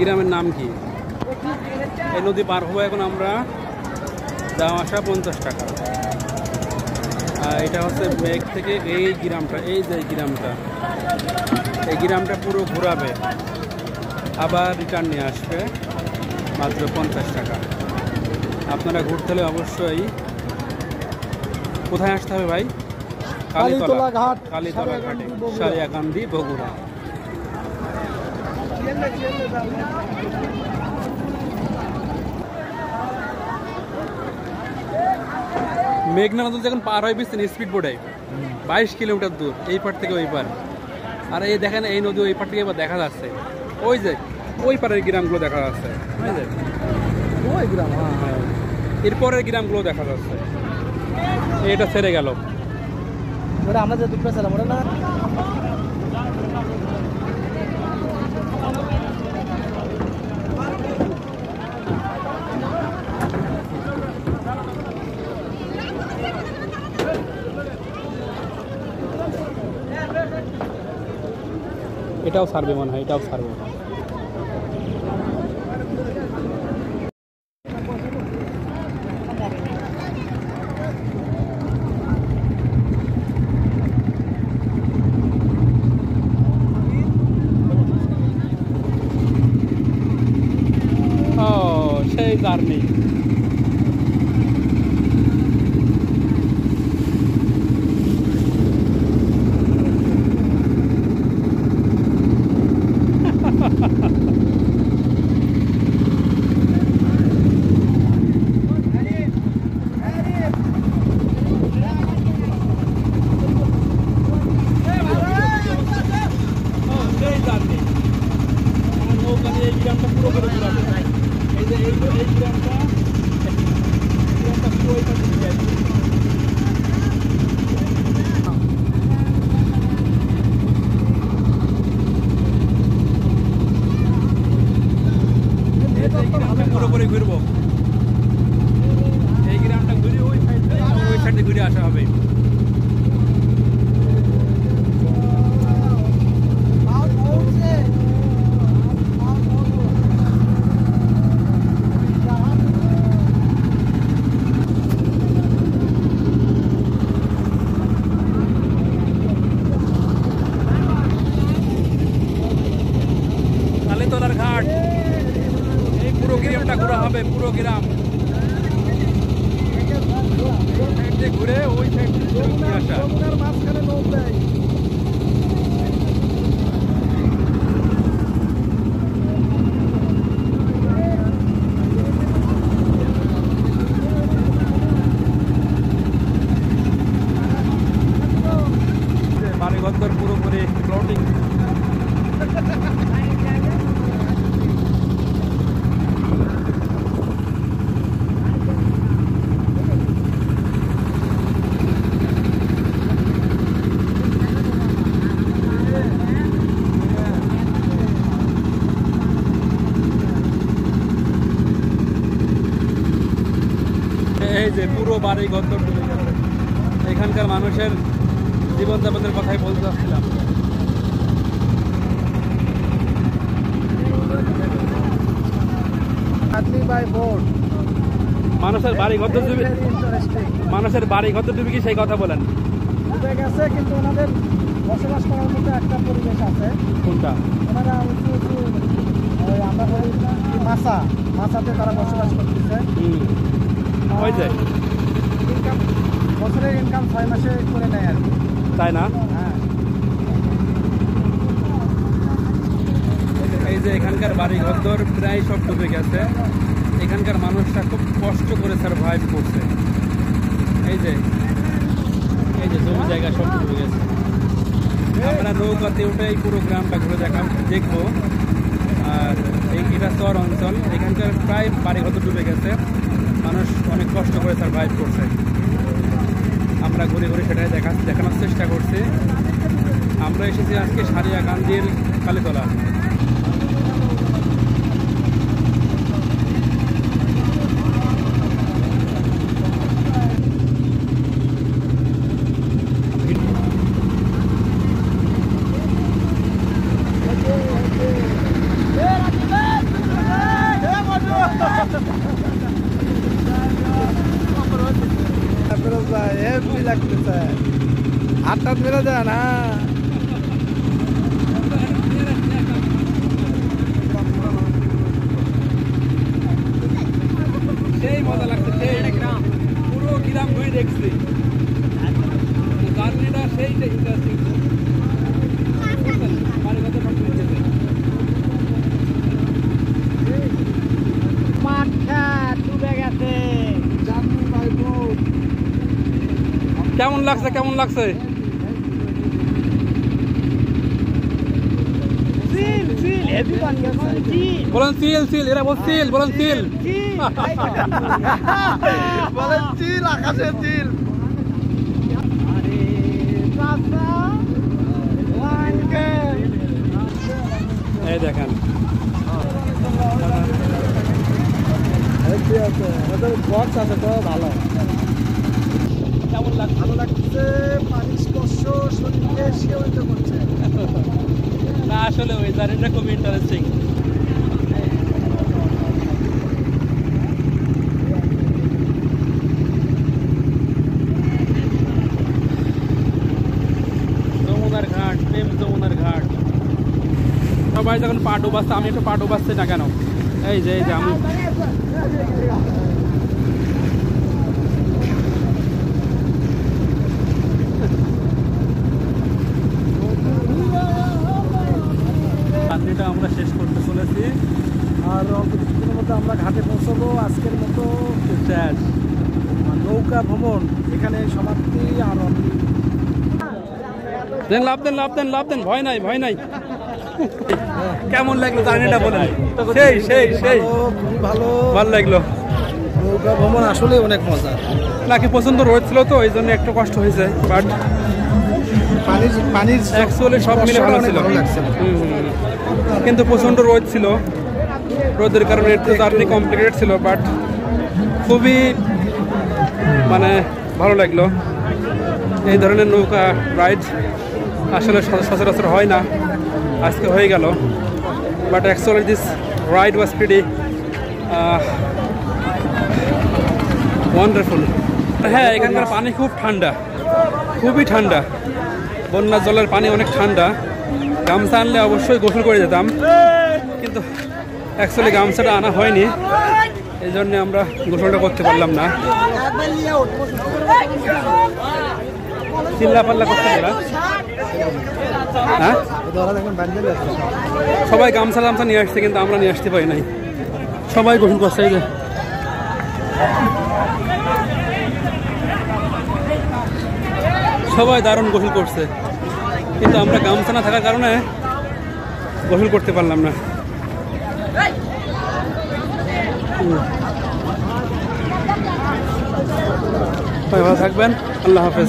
গ্রামের নাম কি? এই নদী পার হবো এখন আমরা, যাওয়া আসা 50 টাকা। এটা হচ্ছে মেঘ থেকে এই গ্রামটা, এই যে গ্রামটা, এই গ্রামটা পুরো ঘোরাবে, আবার রিটার্ন নিয়ে আসবে, মাত্র 50 টাকা। আপনারা ঘুরতে হলে অবশ্যই কোথায় আসতে হবে ভাই? কালীতলা ঘাট, কালীতলা ঘাটে, সারিয়াকান্দি, বগুড়া। মেঘনা নদী যখন পার হয় বুঝছেন স্পিড বোটে 22 কিলোমিটার দূর, এই পার থেকে ওই পার। আর এই দেখেন এই নদী ওই পার থেকে এবার দেখা যাচ্ছে, ওই যে ওই পারের গ্রামগুলো দেখা যাচ্ছে, ওই গ্রাম, হ্যাঁ, এরপরের গ্রামগুলো দেখা যাচ্ছে। এটা ছেড়ে গেল, আমরা যে দুটো ছিলাম ওরা না। এটাও ছাড়বে মনে হয়, এটাও ছাড়বে। ও সেই জার্নি। পুরোপুরি ঘুরবো এই গ্রামটা, ঘুরে ওই সাইডে ঘুরে আসা হবে। কালীতলার ঘাট, এই পুরো গ্রামটা ঘোরা হবে, পুরো গ্রাম ঘুরে ওই সাইড আসা। মাঝখানে লোক দেয়। বাড়িঘর পুরোপুরি ফ্লোটিং। এই যে পুরো বাড়িঘর ডুবে গেছে। এখানকার মানুষের জীবনযাপনের কথাই বলতে চাচ্ছিলাম। মানুষের বাড়িঘর ডুবে, মানুষের বাড়িঘর ডুবে কি সেই কথা বলেন? ডুবে গেছে, কিন্তু ওনাদের বসবাস করার মতো একটা পরিবেশ আছে। কোনটা? ওনারা উঁচু উঁচু, আমরা বলি মাছাতে তারা বসবাস করতেছে। ওই যে ইনকাম, বছরের ইনকাম 6 মাসে করে নেয় আর কি, তাই না? হ্যাঁ। এই যে এখানকার বাড়িঘর প্রায় সব ডুবে গেছে। এখানকার মানুষরা খুব কষ্ট করে সারভাইভ করছে। এই যে জমি জায়গা সব ডুবে গেছে। আমরা নৌকাতে উঠে এই পুরো গ্রামটা ঘুরে দেখবো। আর এটা চর অঞ্চল, এখানকার প্রায় বাড়িঘর ডুবে গেছে, মানুষ অনেক কষ্ট করে সারভাইভ করছে। আমরা ঘুরে ঘুরে সেটাই দেখানোর চেষ্টা করছি। আমরা এসেছি আজকে সারিয়াকান্দির কালীতলা। লাগতেছে, হাতটা মেরে দেন। হ্যাঁ, সেই মজা লাগছে, সেই পুরো গ্রাম ঘুরে দেখছি, জার্নিটা সেই ইন্টারেস্টিং। মাঠটা ডুবে গেছে। কেমন লাগছে, কেমন লাগছে? চিল চিল হেভি পানি আছে, চিল বলেন সিল সিল, এরা বল সিল, বলেন সিল। চিল বলেন চিল, আকাশে চিল। আরে চাচা লাঙ্কে, এই দেখেন হেভি আছে, ওদের বক্স আছে তো ভালো। কেমন লাগছে? ভালো লাগছে, পানি স্পর্শ শরীরকে শিহরিত করছে। না আসলে ওই জার্নিটা খুব ইন্টারেস্টিং। যমুনার ঘাট, প্রেম যমুনার ঘাট। সবাই যখন পা ডুবাচ্ছে, আমি একটু পা ডুবাচ্ছি না কেন? এই যে আমি জার্নিটা আমরা শেষ করতে চলেছি, আর অল্প কিছুদিনের মধ্যে আমরা ঘাটে পৌঁছবো। আজকের মতো শেষ। নৌকা ভ্রমণ এখানে সমাপ্তি। আর দেন, লাভ দেন, লাভ দেন, লাভ দেন, ভয় নাই, ভয় নাই। কেমন লাগলো জার্নিটা বলেন? সেই সেই সেই খুবই ভালো, ভালো লাগলো। নৌকা ভ্রমণ আসলে অনেক মজা। নাকি প্রচন্ড রোদ ছিল তো এই জন্য একটু কষ্ট হয়েছে, বাট পানির পানির অ্যাকচুয়ালি সব মিলে ভালো ছিল। কিন্তু প্রচন্ড রোদ ছিল, রোদের কারণে একটু জার্নি কমপ্লিকেটেড ছিল, বাট খুবই মানে ভালো লাগলো। এই ধরনের নৌকা রাইড আসলে সচরাচর হয় না, আজকে হয়ে গেল। But actually this ride was pretty wonderful. হ্যাঁ, এখানকার পানি খুব ঠান্ডা, খুবই ঠান্ডা। বন্যার জলের পানি অনেক ঠান্ডা। গামছা আনলে অবশ্যই গোসল করে যেতাম, কিন্তু অ্যাকচুয়ালি গামছাটা আনা হয়নি, এই জন্য আমরা গোসলটা করতে পারলাম না। চিল্লা পাল্লা করতে গেলাম। হ্যাঁ, সবাই গামছা টামছা নিয়ে আসছে, কিন্তু আমরা নিয়ে আসতে পারি নাই। সবাই গোসল করছে, এই যে সবাই দারুণ গোসল করছে, কিন্তু আমরা গামছা না থাকার কারণে গোসল করতে পারলাম না। ভালো থাকবেন, আল্লাহ হাফেজ।